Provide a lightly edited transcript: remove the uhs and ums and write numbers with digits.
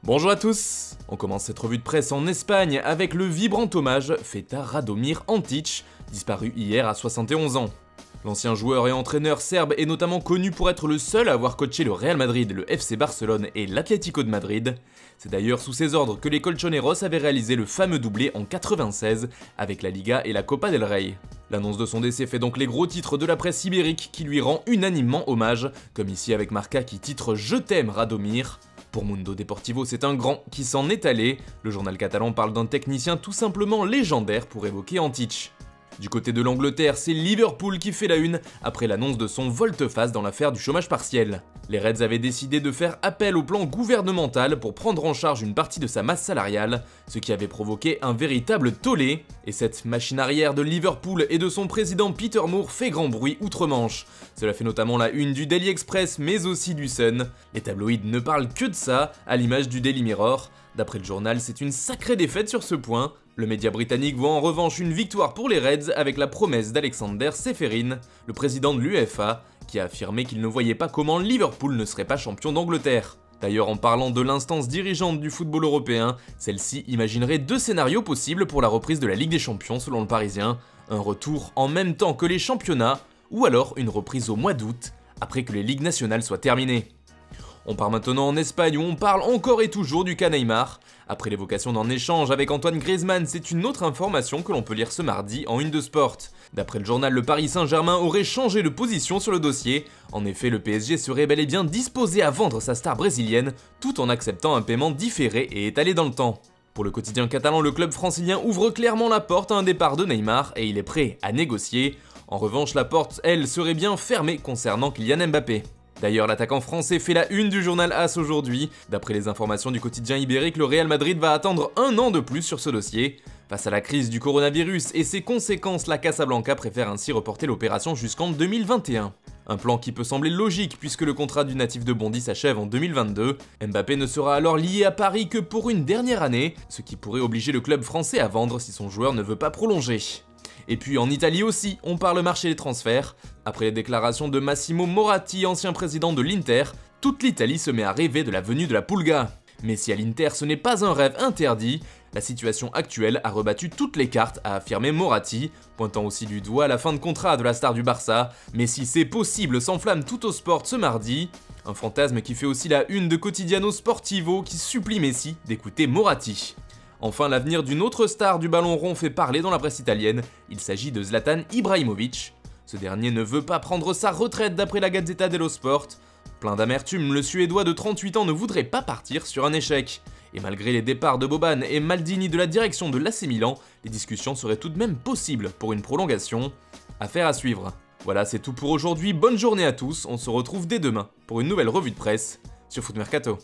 Bonjour à tous. On commence cette revue de presse en Espagne avec le vibrant hommage fait à Radomir Antić, disparu hier à 71 ans. L'ancien joueur et entraîneur serbe est notamment connu pour être le seul à avoir coaché le Real Madrid, le FC Barcelone et l'Atlético de Madrid. C'est d'ailleurs sous ses ordres que les Colchoneros avaient réalisé le fameux doublé en 96 avec la Liga et la Copa del Rey. L'annonce de son décès fait donc les gros titres de la presse ibérique qui lui rend unanimement hommage, comme ici avec Marca qui titre « Je t'aime Radomir ». Pour Mundo Deportivo, c'est un grand qui s'en est allé. Le journal catalan parle d'un technicien tout simplement légendaire pour évoquer Antić. Du côté de l'Angleterre, c'est Liverpool qui fait la une après l'annonce de son volte-face dans l'affaire du chômage partiel. Les Reds avaient décidé de faire appel au plan gouvernemental pour prendre en charge une partie de sa masse salariale, ce qui avait provoqué un véritable tollé. Et cette machine arrière de Liverpool et de son président Peter Moore fait grand bruit outre-Manche. Cela fait notamment la une du Daily Express mais aussi du Sun. Les tabloïds ne parlent que de ça, à l'image du Daily Mirror. D'après le journal, c'est une sacrée défaite sur ce point. Le média britannique voit en revanche une victoire pour les Reds avec la promesse d'Alexander Ceferin, le président de l'UEFA, qui a affirmé qu'il ne voyait pas comment Liverpool ne serait pas champion d'Angleterre. D'ailleurs, en parlant de l'instance dirigeante du football européen, celle-ci imaginerait deux scénarios possibles pour la reprise de la Ligue des Champions selon le Parisien, un retour en même temps que les championnats, ou alors une reprise au mois d'août, après que les ligues nationales soient terminées. On part maintenant en Espagne où on parle encore et toujours du cas Neymar. Après l'évocation d'un échange avec Antoine Griezmann, c'est une autre information que l'on peut lire ce mardi en une de Sport. D'après le journal, le Paris Saint-Germain aurait changé de position sur le dossier. En effet, le PSG serait bel et bien disposé à vendre sa star brésilienne, tout en acceptant un paiement différé et étalé dans le temps. Pour le quotidien catalan, le club francilien ouvre clairement la porte à un départ de Neymar et il est prêt à négocier. En revanche, la porte, elle, serait bien fermée concernant Kylian Mbappé. D'ailleurs, l'attaquant français fait la une du journal AS aujourd'hui. D'après les informations du quotidien ibérique, le Real Madrid va attendre un an de plus sur ce dossier. Face à la crise du coronavirus et ses conséquences, la Casablanca préfère ainsi reporter l'opération jusqu'en 2021. Un plan qui peut sembler logique puisque le contrat du natif de Bondy s'achève en 2022. Mbappé ne sera alors lié à Paris que pour une dernière année, ce qui pourrait obliger le club français à vendre si son joueur ne veut pas prolonger. Et puis en Italie aussi, on parle marché des transferts. Après les déclarations de Massimo Moratti, ancien président de l'Inter, toute l'Italie se met à rêver de la venue de la Pulga. Mais si à l'Inter ce n'est pas un rêve interdit, la situation actuelle a rebattu toutes les cartes, a affirmé Moratti, pointant aussi du doigt la fin de contrat de la star du Barça. Mais si c'est possible, s'enflamme tout au sport ce mardi. Un fantasme qui fait aussi la une de Quotidiano Sportivo qui supplie Messi d'écouter Moratti. Enfin, l'avenir d'une autre star du ballon rond fait parler dans la presse italienne, il s'agit de Zlatan Ibrahimovic. Ce dernier ne veut pas prendre sa retraite d'après la Gazzetta dello Sport. Plein d'amertume, le Suédois de 38 ans ne voudrait pas partir sur un échec. Et malgré les départs de Boban et Maldini de la direction de l'AC Milan, les discussions seraient tout de même possibles pour une prolongation. Affaire à suivre. Voilà, c'est tout pour aujourd'hui, bonne journée à tous, on se retrouve dès demain pour une nouvelle revue de presse sur Foot Mercato.